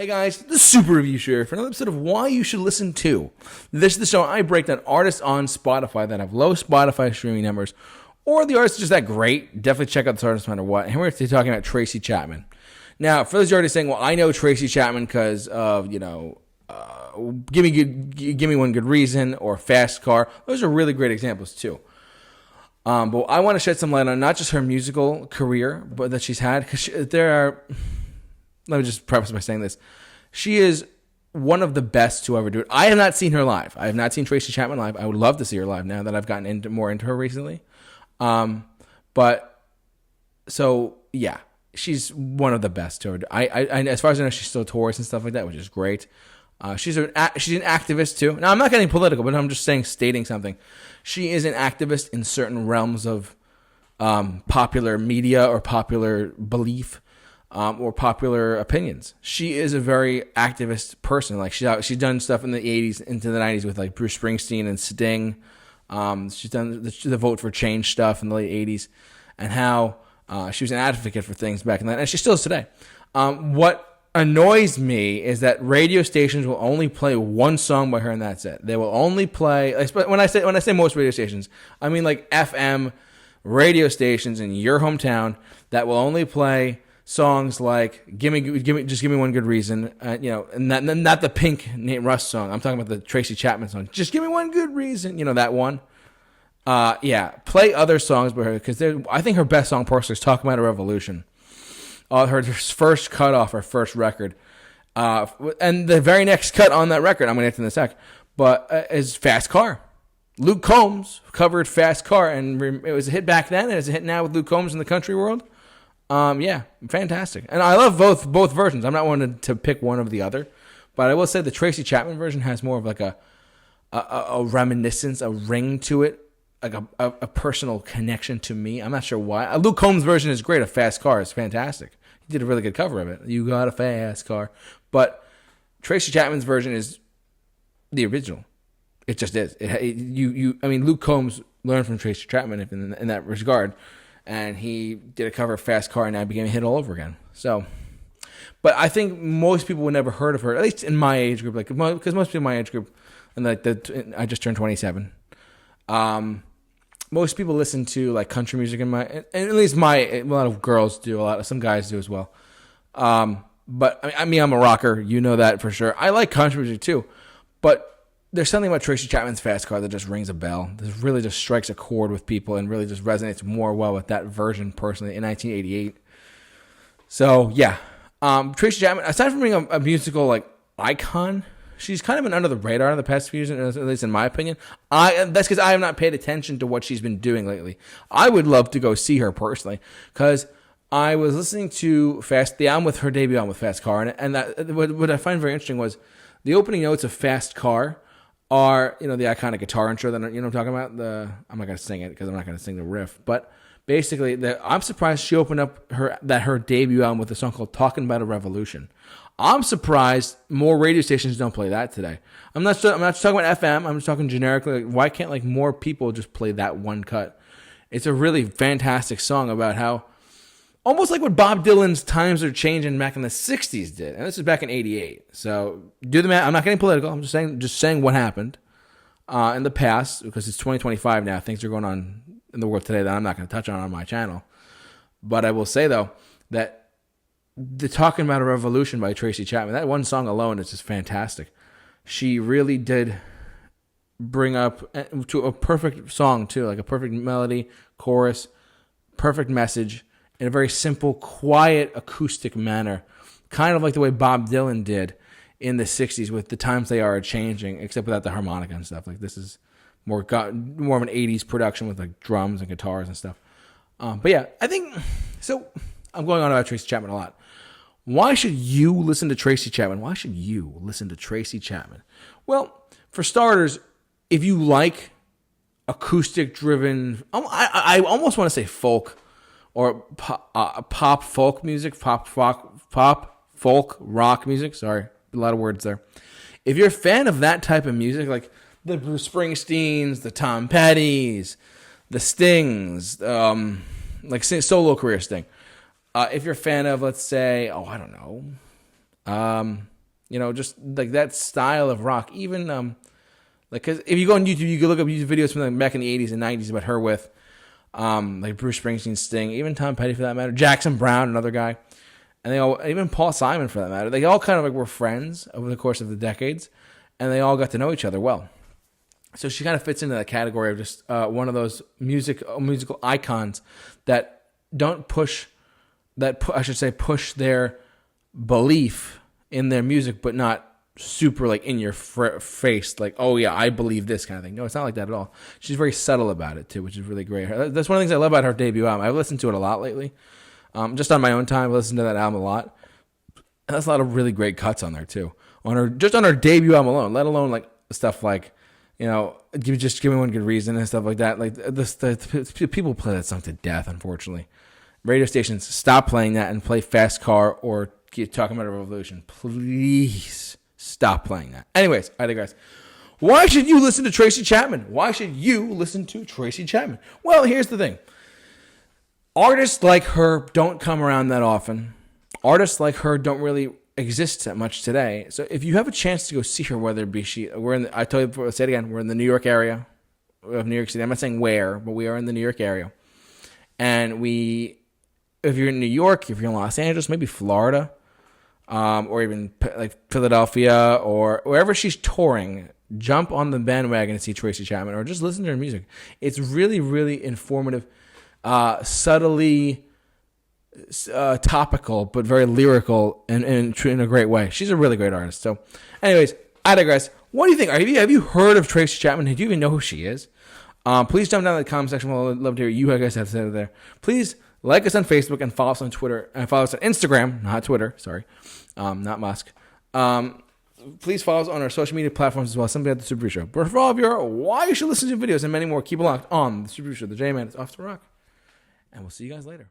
Hey guys, the Super Review Show here for another episode of Why You Should Listen To. This is the show I break down artists on Spotify that have low Spotify streaming numbers, or the artist is just that great. Definitely check out this artist no matter what. And we're today talking about Tracy Chapman. Now, for those of you already saying, well, I know Tracy Chapman because of, Give Me One Good Reason or Fast Car. Those are really great examples too. But I want to shed some light on not just her musical career, but that she's had, because let me just preface by saying this. She is one of the best to ever do it. I have not seen her live. I have not seen Tracy Chapman live. I would love to see her live now that I've gotten more into her recently. She's one of the best to ever do. I as far as I know, she still tours and stuff like that, which is great. She's an activist too. Now, I'm not getting political, but I'm just stating something. She is an activist in certain realms of popular media or popular belief. Or popular opinions. She is a very activist person. Like she's done stuff in the 80s into the 90s with like Bruce Springsteen and Sting. She's done the Vote for Change stuff in the late 80s, and how she was an advocate for things back in that, and she still is today. What annoys me is that radio stations will only play one song by her, and that's it. They will only play. When I say most radio stations, I mean like FM radio stations in your hometown that will only play songs like "Give Me One Good Reason," and not the Pink Nate Russ song. I'm talking about the Tracy Chapman song. Just give me one good reason, that one. Play other songs by her, because I think her best song personally is "Talking About a Revolution." Her first cut off her first record, and the very next cut on that record, I'm going to get to in a sec, but is "Fast Car." Luke Combs covered "Fast Car," and it was a hit back then, and it's a hit now with Luke Combs in the country world. Fantastic. And I love both versions. I'm not wanting to pick one over the other, but I will say the Tracy Chapman version has more of like a reminiscence, a ring to it, like a personal connection to me. I'm not sure why. Luke Combs' version is great. A Fast Car is fantastic. He did a really good cover of it. You got a fast car. But Tracy Chapman's version is the original. It just is. Luke Combs learned from Tracy Chapman in that regard. And he did a cover of Fast Car, and now became a hit all over again. So, but I think most people would never heard of her, at least in my age group, because most people in my age group, and I just turned 27. Most people listen to like country music and at least a lot of girls do, some guys do as well. But I'm a rocker, you know that for sure. I like country music too, but there's something about Tracy Chapman's Fast Car that just rings a bell. This really just strikes a chord with people and really just resonates more well with that version personally in 1988. So, yeah. Tracy Chapman, aside from being a musical icon, she's kind of been under the radar in the past few years, at least in my opinion. That's because I have not paid attention to what she's been doing lately. I would love to go see her personally, because I was listening to the album with her debut album with Fast Car, and what I find very interesting was the opening notes of Fast Car are, the iconic guitar intro that, I'm talking about? I'm not going to sing it because I'm not going to sing the riff. But basically, I'm surprised she opened up her debut album with a song called Talking About a Revolution. I'm surprised more radio stations don't play that today. I'm not just talking about FM. I'm just talking generically. Why can't more people just play that one cut? It's a really fantastic song about how, almost like what Bob Dylan's Times Are Changing back in the 60s did. And this is back in 88. So do the math. I'm not getting political. I'm just saying what happened in the past, because it's 2025 now. Things are going on in the world today that I'm not going to touch on my channel. But I will say, though, that the Talking About a Revolution by Tracy Chapman, that one song alone is just fantastic. She really did bring up to a perfect song, too, like a perfect melody, chorus, perfect message, in a very simple, quiet, acoustic manner, kind of like the way Bob Dylan did in the 60s with The Times They Are Changing, except without the harmonica and stuff. This is more of an 80s production with drums and guitars and stuff. But yeah, I think, so I'm going on about Tracy Chapman a lot. Why should you listen to Tracy Chapman? Why should you listen to Tracy Chapman? Well, for starters, if you like acoustic-driven, I almost want to say folk, or pop folk music, pop folk rock music. Sorry, a lot of words there. If you're a fan of that type of music, like the Bruce Springsteens, the Tom Pettys, the Stings, solo career Sting. If you're a fan of, let's say, Just like that style of rock. Even like, cause if you go on YouTube, you can look up YouTube videos from like back in the 80s and 90s about her with like Bruce Springsteen, Sting, even Tom Petty for that matter, Jackson Browne, another guy, and they all, even Paul Simon for that matter. They all kind of like were friends over the course of the decades, and they all got to know each other well. So she kind of fits into that category of just one of those musical icons that don't push their belief in their music, but not super like in your face, like, oh yeah, I believe this kind of thing. No, it's not like that at all. She's very subtle about it too, which is really great. That's one of the things I love about her debut album. I've listened to it a lot lately. Just on my own time, I listened to that album a lot. And there's a lot of really great cuts on there too. On her debut album alone, let alone like stuff like, just give me one good reason and stuff like that. Like the people play that song to death, unfortunately. Radio stations, stop playing that and play Fast Car or keep talking about a revolution. Please stop playing that. Anyways, I digress. Why should you listen to Tracy Chapman? Why should you listen to Tracy Chapman? Well, here's the thing. Artists like her don't come around that often. Artists like her don't really exist that much today. So if you have a chance to go see her, whether it be I told you before, I'll say it again, we're in the New York area of New York City. I'm not saying where, but we are in the New York area. And if you're in New York, if you're in Los Angeles, maybe Florida, or even like Philadelphia or wherever she's touring, jump on the bandwagon and see Tracy Chapman or just listen to her music. It's really, really informative, subtly topical, but very lyrical and in a great way. She's a really great artist. So anyways, I digress. What do you think? Have you heard of Tracy Chapman? Do you even know who she is? Please jump down in the comment section. I'd love to hear you guys have said it there. Please like us on Facebook and follow us on Twitter and follow us on Instagram, not Twitter. Sorry, not Musk. Please follow us on our social media platforms as well. Somebody at the Super Review Show. But for all of your why you should listen to videos and many more, keep it locked on the Super Review Show. The J-Man is off to rock, and we'll see you guys later.